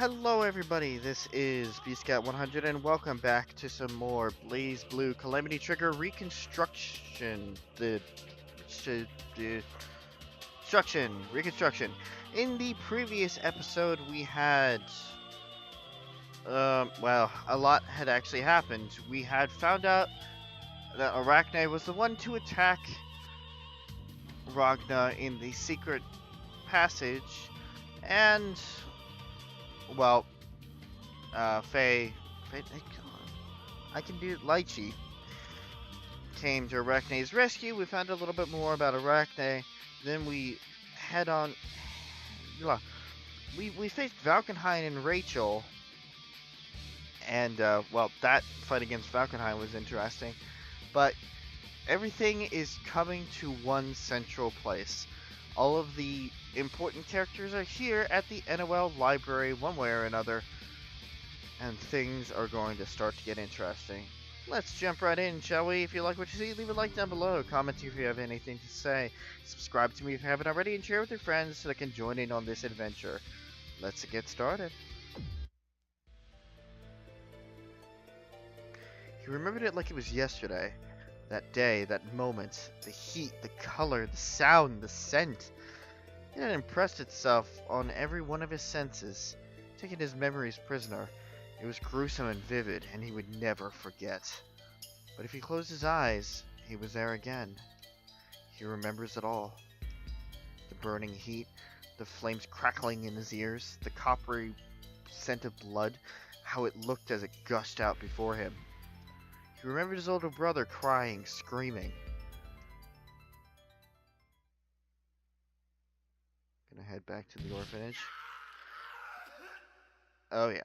Hello everybody, this is BScat100 and welcome back to some more BlazBlue Calamity Trigger Reconstruction. The Reconstruction. In the previous episode we had, a lot had actually happened. We had found out that Arachne was the one to attack Ragna in the secret passage, and, well, Faye, I can do Lychee came to Arachne's rescue. We found a little bit more about Arachne. Then we head on. We faced Valkenhayn and Rachel, and that fight against Valkenhayn was interesting. But everything is coming to one central place. All of the important characters are here at the NOL library, one way or another, and things are going to start to get interesting. Let's jump right in, shall we? If you like what you see, leave a like down below, comment if you have anything to say, subscribe to me if you haven't already, and share with your friends so they can join in on this adventure. Let's get started. He remembered it like it was yesterday. That day, that moment, the heat, the color, the sound, the scent. It had impressed itself on every one of his senses, taking his memories prisoner. It was gruesome and vivid, and he would never forget. But if he closed his eyes, he was there again. He remembers it all. The burning heat, the flames crackling in his ears, the coppery scent of blood, how it looked as it gushed out before him. He remembered his older brother crying, screaming. Gonna head back to the orphanage. Oh yeah.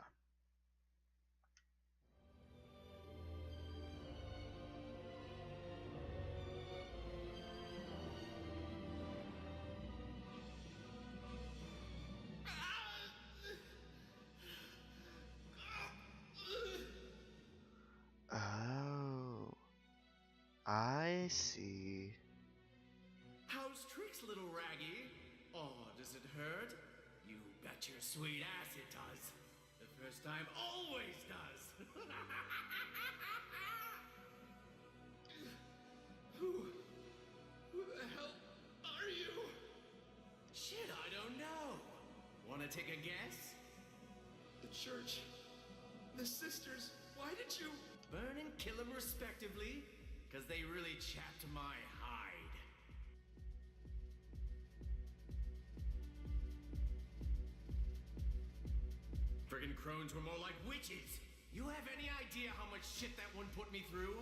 Oh, I see. How's tricks, little raggy? Oh, does it hurt? You bet your sweet ass it does. The first time always does. Who the hell are you? Shit, I don't know. Wanna take a guess? The church. The sisters. Why did you... Burn and kill them respectively? Because they really chapped my hide. Friggin' crones were more like witches. You have any idea how much shit that one put me through?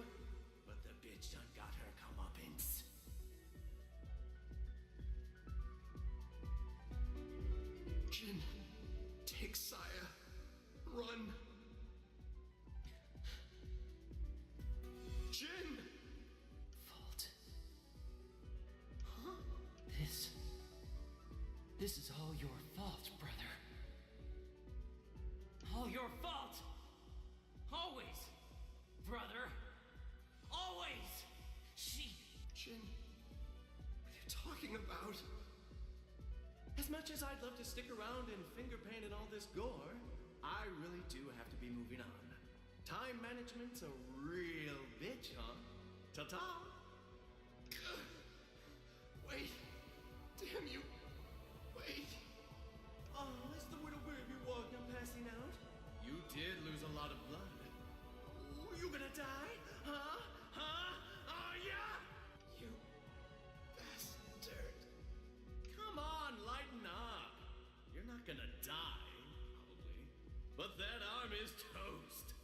But the bitch done got her comeuppance. Jin, take Saya. Run. Jin! Fault. Huh? This is all your fault, brother. All your fault! Always, brother. Always! Jin, what are you talking about? As much as I'd love to stick around and finger paint and all this gore, I really do have to be moving on. Time management's a real bitch, huh? Ta-ta! Wait! Damn you! Wait! Oh, is the widow baby walking passing out? You did lose a lot of blood. Oh, you gonna die? Huh? Huh? Oh, yeah! You bastard. Come on, lighten up. You're not gonna die, probably. But that arm is toast.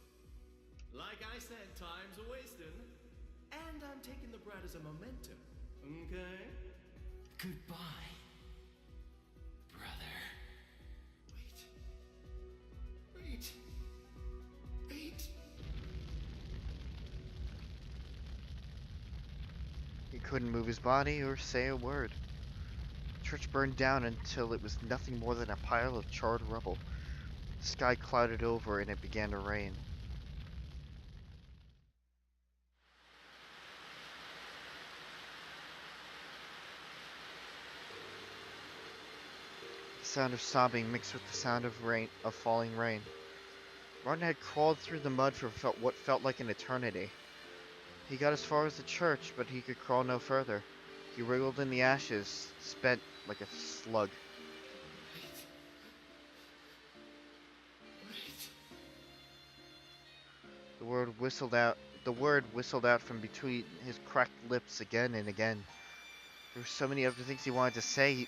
Like I said, time's a wasting. And I'm taking the brat as a memento. Okay? Goodbye, brother. Wait. Wait. He couldn't move his body or say a word. The church burned down until it was nothing more than a pile of charred rubble. The sky clouded over and it began to rain. sound of sobbing mixed with the sound of falling rain. Martin had crawled through the mud for what felt like an eternity. He got as far as the church, but he could crawl no further. He wriggled in the ashes, spent like a slug. Wait. The word whistled out from between his cracked lips again and again. There were so many other things he wanted to say,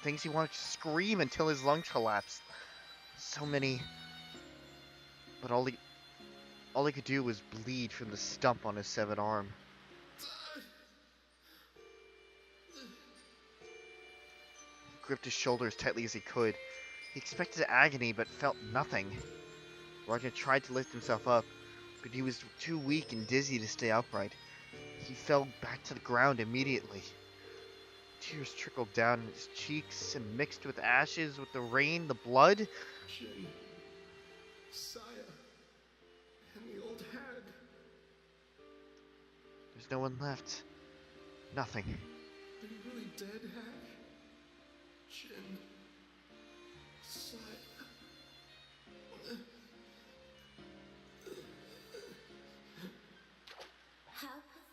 things he wanted to scream until his lungs collapsed. So many. But all he could do was bleed from the stump on his severed arm. He gripped his shoulder as tightly as he could. He expected agony, but felt nothing. Roger tried to lift himself up, but he was too weak and dizzy to stay upright. He fell back to the ground immediately. Tears trickled down his cheeks and mixed with ashes, with the rain, the blood. Jin, Saya, and the old hag. There's no one left. Nothing. Are you really dead, hag? Jin, Saya. How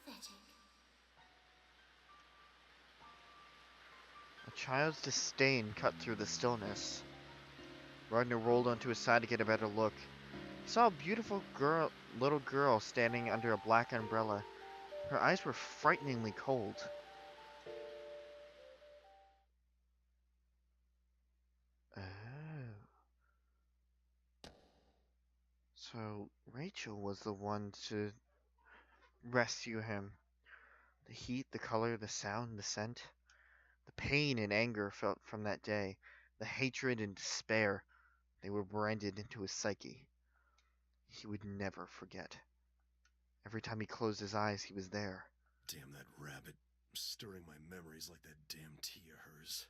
pathetic. A child's disdain cut through the stillness. Ragnar rolled onto his side to get a better look. He saw a beautiful little girl standing under a black umbrella. Her eyes were frighteningly cold. Oh. So Rachel was the one to rescue him. The heat, the color, the sound, the scent. The pain and anger felt from that day. The hatred and despair. They were branded into his psyche. He would never forget. Every time he closed his eyes, he was there. Damn that rabbit. Stirring my memories like that damn tea of hers.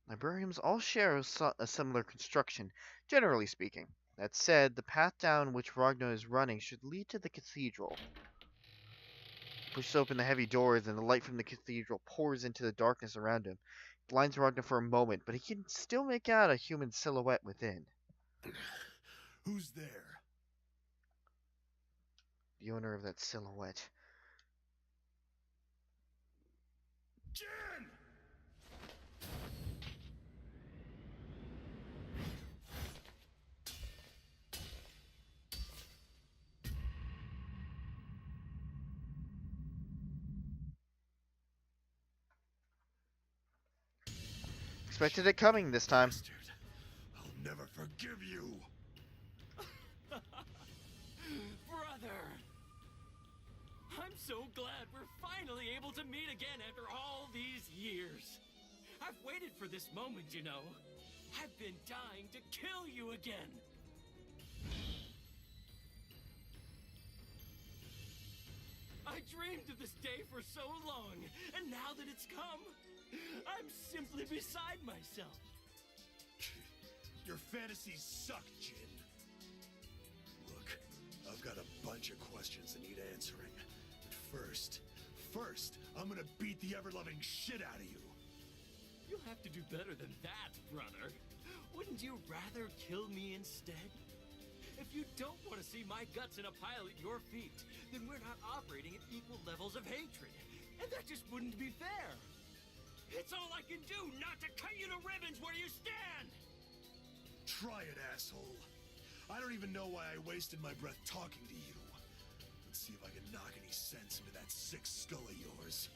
Librarians all share a similar construction, generally speaking. That said, the path down which Ragnar is running should lead to the cathedral. He pushes open the heavy doors, and the light from the cathedral pours into the darkness around him. It blinds Ragnar for a moment, but he can still make out a human silhouette within. Who's there? The owner of that silhouette. Jin! Expected it coming this time. Bastard. I'll never forgive you. Brother! I'm so glad we're finally able to meet again after all these years. I've waited for this moment, you know. I've been dying to kill you again. I dreamed of this day for so long, and now that it's come, I'm simply beside myself. Your fantasies suck, Jin. Look, I've got a bunch of questions that need answering. But first, I'm gonna beat the ever-loving shit out of you. You'll have to do better than that, brother. Wouldn't you rather kill me instead? If you don't want to see my guts in a pile at your feet, then we're not operating at equal levels of hatred. And that just wouldn't be fair. It's all I can do not to cut you to ribbons where you stand! Try it, asshole. I don't even know why I wasted my breath talking to you. Let's see if I can knock any sense into that sick skull of yours.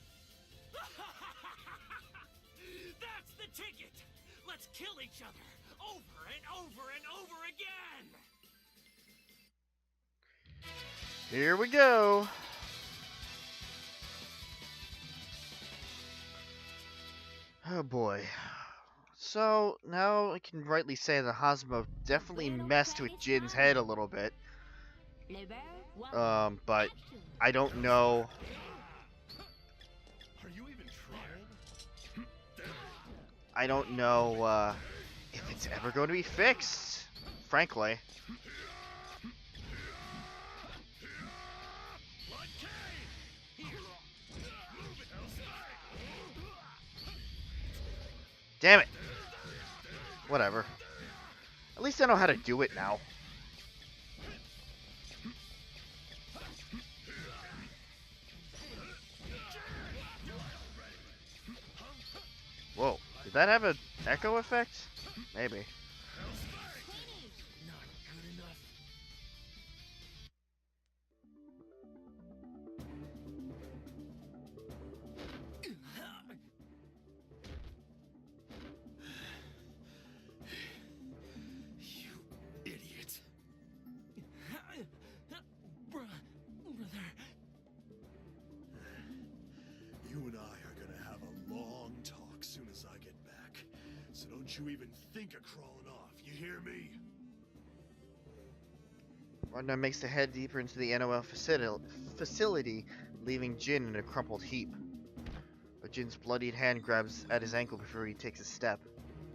That's the ticket! Let's kill each other over and over and over again! Here we go. Oh boy. So, now I can rightly say that Hazmo definitely messed with Jin's head a little bit. But I don't know. Are you even trying? I don't know if it's ever going to be fixed, frankly. Damn it. Whatever. At least I know how to do it now. Whoa, did that have an echo effect? Maybe. Not good enough. You idiot. Brother. You and I are gonna have a long talk soon as I get back. So don't you even think of crawling off, you hear me? Ragnar makes the head deeper into the NOL facility, leaving Jin in a crumpled heap. But Jin's bloodied hand grabs at his ankle before he takes a step.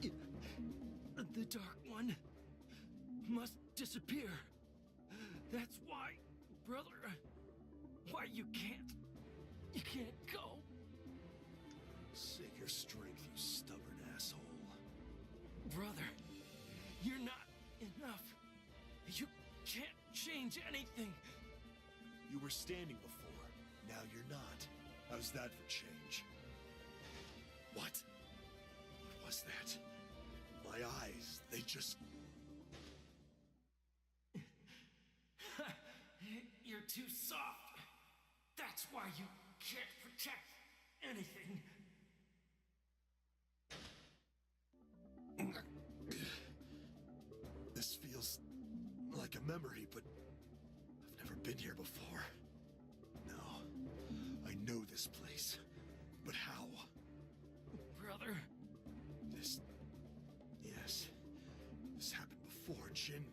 The Dark One must disappear. That's why, brother, why you can't go. Save your strength, you stubborn asshole. Brother, you're not enough. You can't change anything. You were standing before, now you're not. How's that for change? What? What was that? My eyes, they just... You're too soft. That's why you can't protect anything. This feels like a memory, but I've never been here before. No, I know this place, but how? Brother. Yes, this happened before, Jin.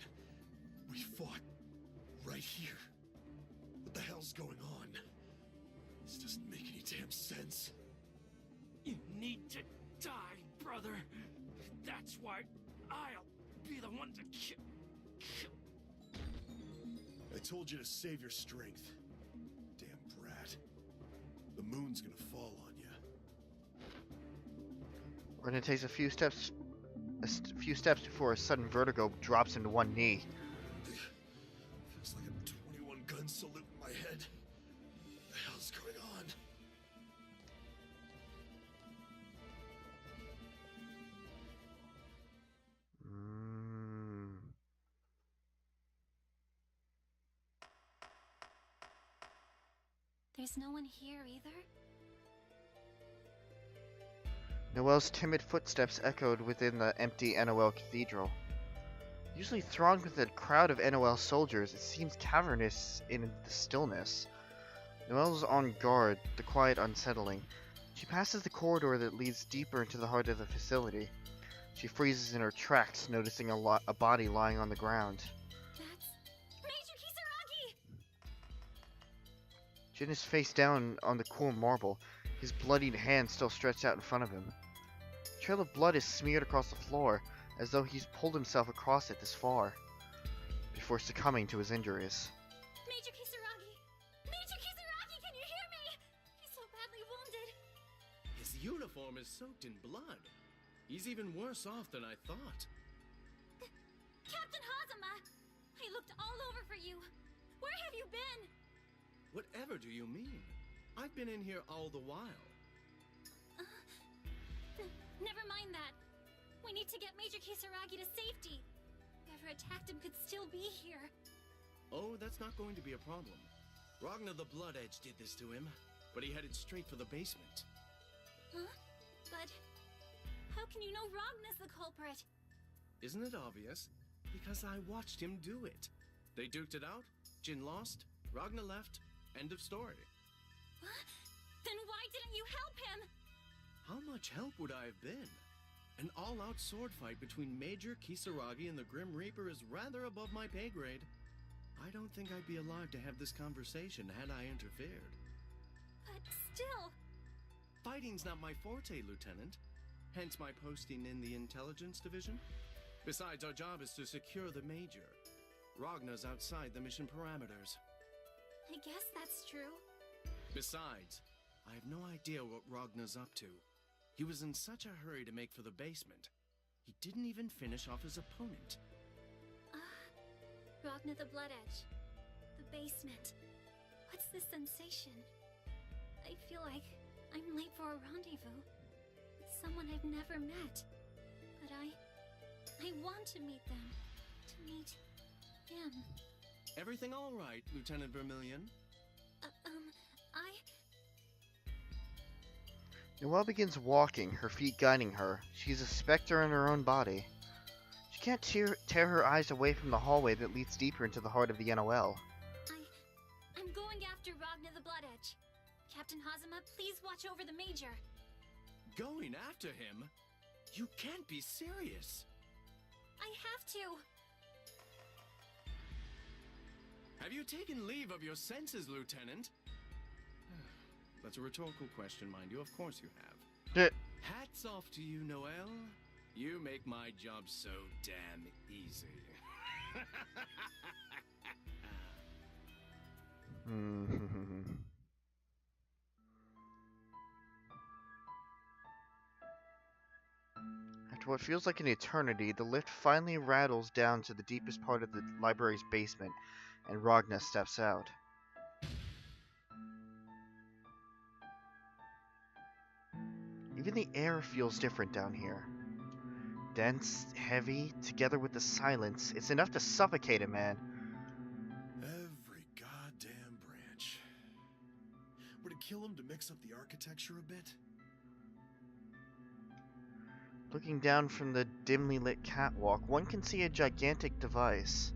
We fought right here. What the hell's going on? This doesn't make any damn sense. You need to die, brother. That's why I'll be the one to kill. I told you to save your strength. Damn brat. The moon's gonna fall on you. Ragnar takes a few steps before a sudden vertigo drops into one knee. Feels like a 21 gun salute in my head. What the hell's going on? There's no one here either? Noel's timid footsteps echoed within the empty NOL cathedral. Usually thronged with a crowd of NOL soldiers, it seems cavernous in the stillness. Noel's on guard, the quiet unsettling. She passes the corridor that leads deeper into the heart of the facility. She freezes in her tracks, noticing a body lying on the ground. That's Major Kisaragi! Jin is face down on the cool marble, his bloodied hand still stretched out in front of him. A trail of blood is smeared across the floor, as though he's pulled himself across it this far, before succumbing to his injuries. Major Kisaragi! Major Kisaragi, can you hear me? He's so badly wounded. His uniform is soaked in blood. He's even worse off than I thought. Captain Hazama! I looked all over for you. Where have you been? Whatever do you mean? I've been in here all the while. Never mind that. We need to get Major Kisaragi to safety. Whoever attacked him could still be here. Oh, that's not going to be a problem. Ragnar the Blood Edge did this to him, but he headed straight for the basement. Huh? But how can you know Ragnar's the culprit? Isn't it obvious? Because I watched him do it. They duked it out, Jin lost, Ragnar left, end of story. Then why didn't you help him? How much help would I have been? An all-out sword fight between Major Kisaragi and the Grim Reaper is rather above my pay grade. I don't think I'd be alive to have this conversation had I interfered. But still... Fighting's not my forte, Lieutenant. Hence my posting in the Intelligence Division. Besides, our job is to secure the Major. Ragnar's outside the mission parameters. I guess that's true. Besides, I have no idea what Ragnar's up to. He was in such a hurry to make for the basement. He didn't even finish off his opponent. Ragna the Blood Edge. The basement. What's this sensation? I feel like I'm late for a rendezvous with someone I've never met. But I want to meet them. To meet him. Everything all right, Lieutenant Vermillion? Noelle begins walking, her feet guiding her. She's a specter in her own body. She can't tear her eyes away from the hallway that leads deeper into the heart of the NOL. I'm going after Ragna the Blood Edge. Captain Hazama, please watch over the Major. Going after him? You can't be serious. I have to. Have you taken leave of your senses, Lieutenant? That's a rhetorical question, mind you. Of course you have. Hats off to you, Noelle. You make my job so damn easy. After what feels like an eternity, the lift finally rattles down to the deepest part of the library's basement, and Ragna steps out. Even the air feels different down here. Dense, heavy, together with the silence, it's enough to suffocate a man. Every goddamn branch. Would it kill him to mix up the architecture a bit? Looking down from the dimly lit catwalk, one can see a gigantic device.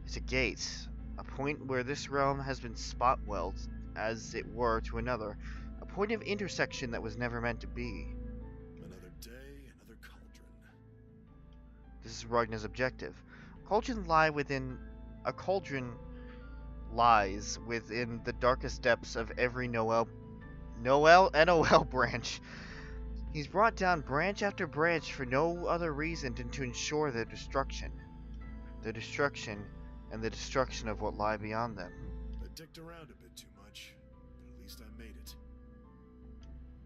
It's a gate, a point where this realm has been spot-welded, as it were, to another. A point of intersection that was never meant to be. Another day, another cauldron. This is Ragna's objective. A cauldron lies within the darkest depths of every NOL branch. He's brought down branch after branch for no other reason than to ensure their destruction. Their destruction and the destruction of what lie beyond them. I dicked around a bit too much, but at least I made it.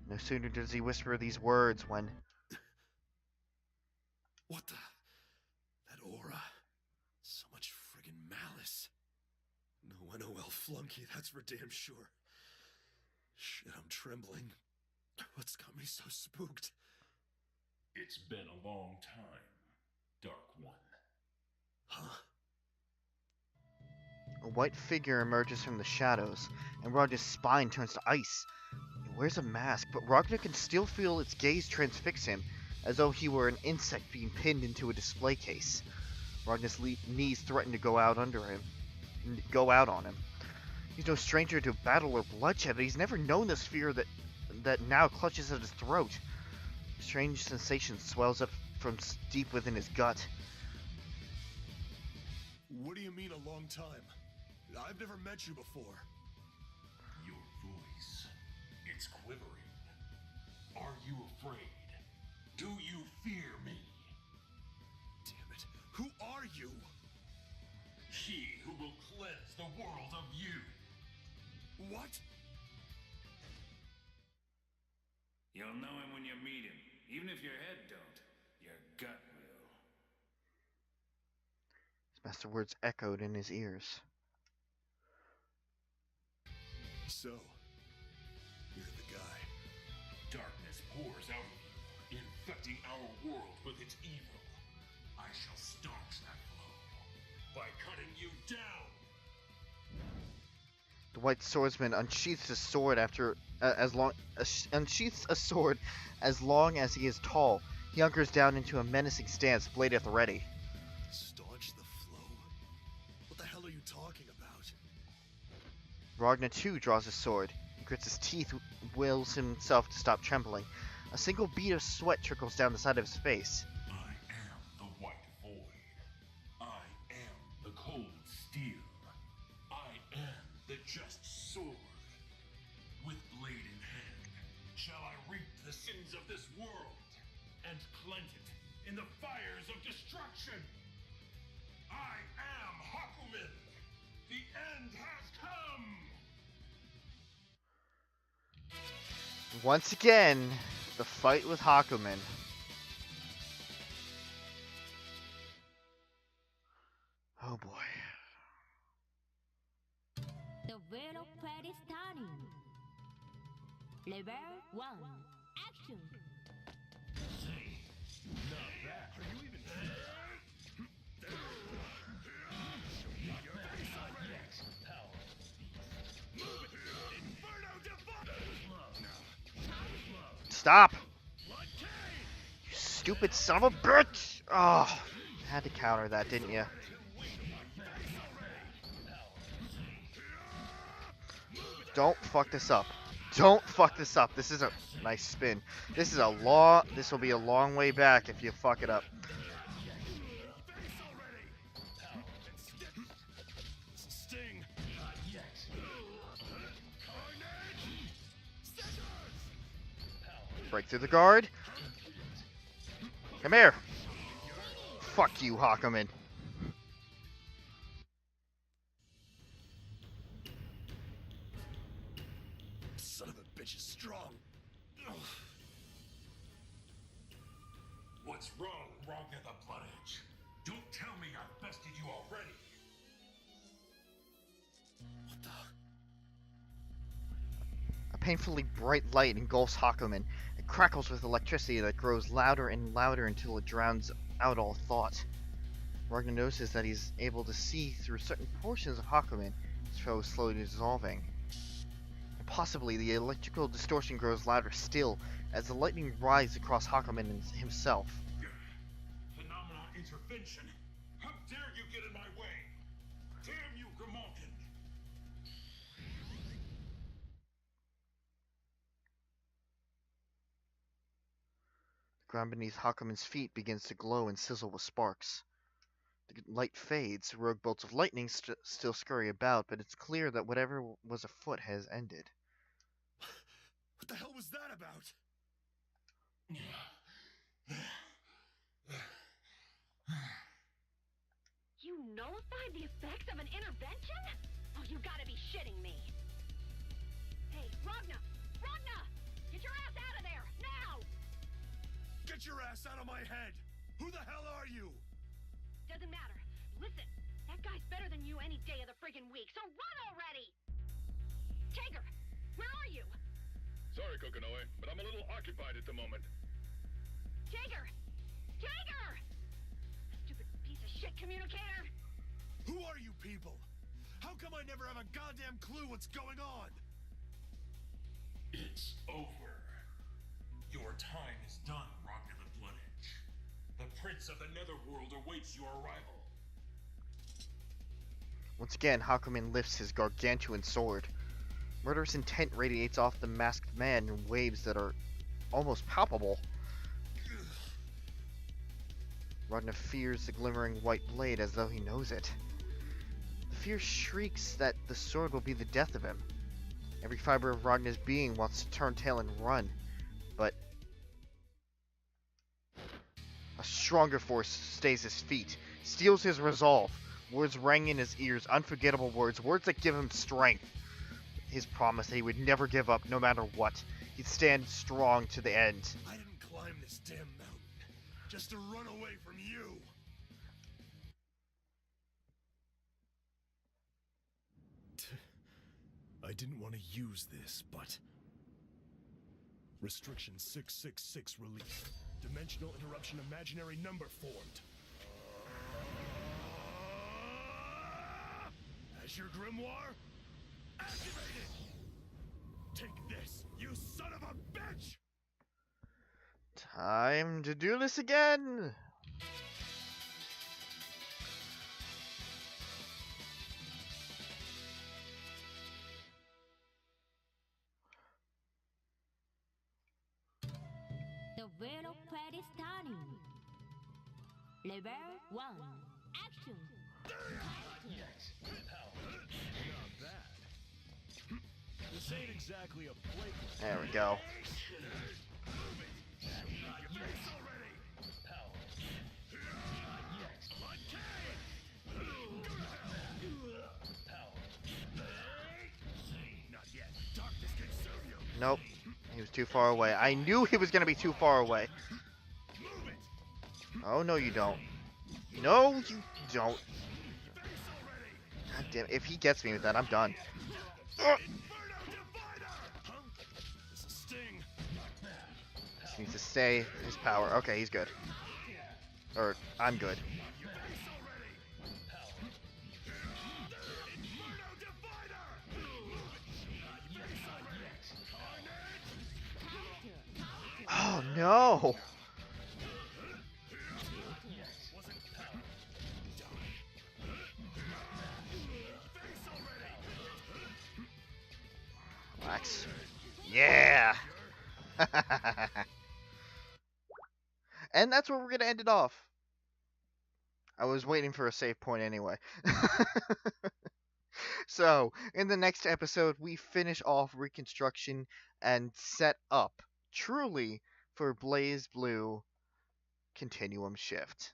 No sooner does he whisper these words when... What the? That aura. So much friggin' malice. No NOL flunky, that's for damn sure. Shit, I'm trembling. What's got me so spooked? It's been a long time, Dark One. Huh? A white figure emerges from the shadows, and Ragna's spine turns to ice. He wears a mask, but Ragna can still feel its gaze transfix him, as though he were an insect being pinned into a display case. Ragna's knees threaten to go out on him. He's no stranger to battle or bloodshed, but he's never known this fear that now clutches at his throat. A strange sensation swells up from deep within his gut. What do you mean a long time? I've never met you before. Your voice, it's quivering. Are you afraid? Do you fear me? Damn it. Who are you? He who will cleanse the world of you. What? You'll know him when you meet him. Even if your head don't, your gut will. His master words echoed in his ears. So, you're the guy. Darkness pours out of you, infecting our world with its evil. I shall staunch that flow by cutting you down. The white swordsman unsheaths his sword unsheaths a sword as long as he is tall. He hunkers down into a menacing stance, blade at the ready. Staunch the flow? What the hell are you talking about? Ragna too draws his sword. He grits his teeth, wills himself to stop trembling. A single bead of sweat trickles down the side of his face. I am the white void. I am the cold steel. I am the just sword. With blade in hand, shall I reap the sins of this world and cleanse it in the fires of destruction. I am Hakumen. The end has come. Once again, the fight with Hakumen. Oh boy. The battle play is starting. Level 1. Action! Stop! You stupid son of a bitch! Oh, had to counter that, didn't you? Don't fuck this up. Don't fuck this up. This is a nice spin. This will be a long way back if you fuck it up. Break through the guard. Come here. Fuck you, Hakumen. Son of a bitch is strong. Ugh. What's wrong, Ragnar the Blood Edge? Don't tell me I've bested you already. What the? A painfully bright light engulfs Hakumen. It crackles with electricity that grows louder and louder until it drowns out all thought. Ragnar notices that he's able to see through certain portions of Hakumen, his foe is slowly dissolving. And possibly the electrical distortion grows louder still as the lightning rises across Hakumen himself. Phenomenon intervention. How dare you get in my way? Damn you, Grimalkin! The ground beneath Hakumen's feet begins to glow and sizzle with sparks. The light fades, rogue bolts of lightning still scurry about, but it's clear that whatever was afoot has ended. What the hell was that about? You nullified the effects of an intervention? Oh, you gotta be shitting me. Hey, Ragnar! Ragnar! Get your ass out of there! Now! Get your ass out of my head! Who the hell are you? Doesn't matter. Listen, that guy's better than you any day of the friggin' week, so run already! Tiger, where are you? Sorry, Kokonoe, but I'm a little occupied at the moment. Tiger! Tiger! Stupid piece of shit communicator! Who are you people? How come I never have a goddamn clue what's going on? It's over. Your time is done, Ragnar the Blood Edge. The Prince of the Netherworld awaits your arrival. Once again, Hakumen lifts his gargantuan sword. Murderous intent radiates off the masked man in waves that are almost palpable. Ragnar fears the glimmering white blade as though he knows it. The fear shrieks that the sword will be the death of him. Every fiber of Ragnar's being wants to turn tail and run, but a stronger force stays his feet, steals his resolve. Words rang in his ears, unforgettable words, words that give him strength. His promise that he would never give up no matter what. He'd stand strong to the end. I didn't climb this damn mountain just to run away from you. I didn't want to use this, but... Restriction 6-6-6 released. Dimensional interruption imaginary number formed. As your grimoire, activated! Take this, you son of a bitch! Time to do this again! The battle play is starting. Level 1. Action! Not bad. This ain't exactly a playground. There we go. Nope. He was too far away. I knew he was going to be too far away. Oh, no you don't. No, you don't. God damn, if he gets me with that, I'm done. It's a sting. Just needs to stay his power. Okay, he's good. Or, I'm good. Oh no! Relax. Yeah! And that's where we're gonna end it off. I was waiting for a save point anyway. So, in the next episode, we finish off Reconstruction and set up, truly, for BlazBlue Continuum Shift.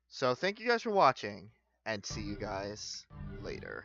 So, thank you guys for watching, and see you guys later.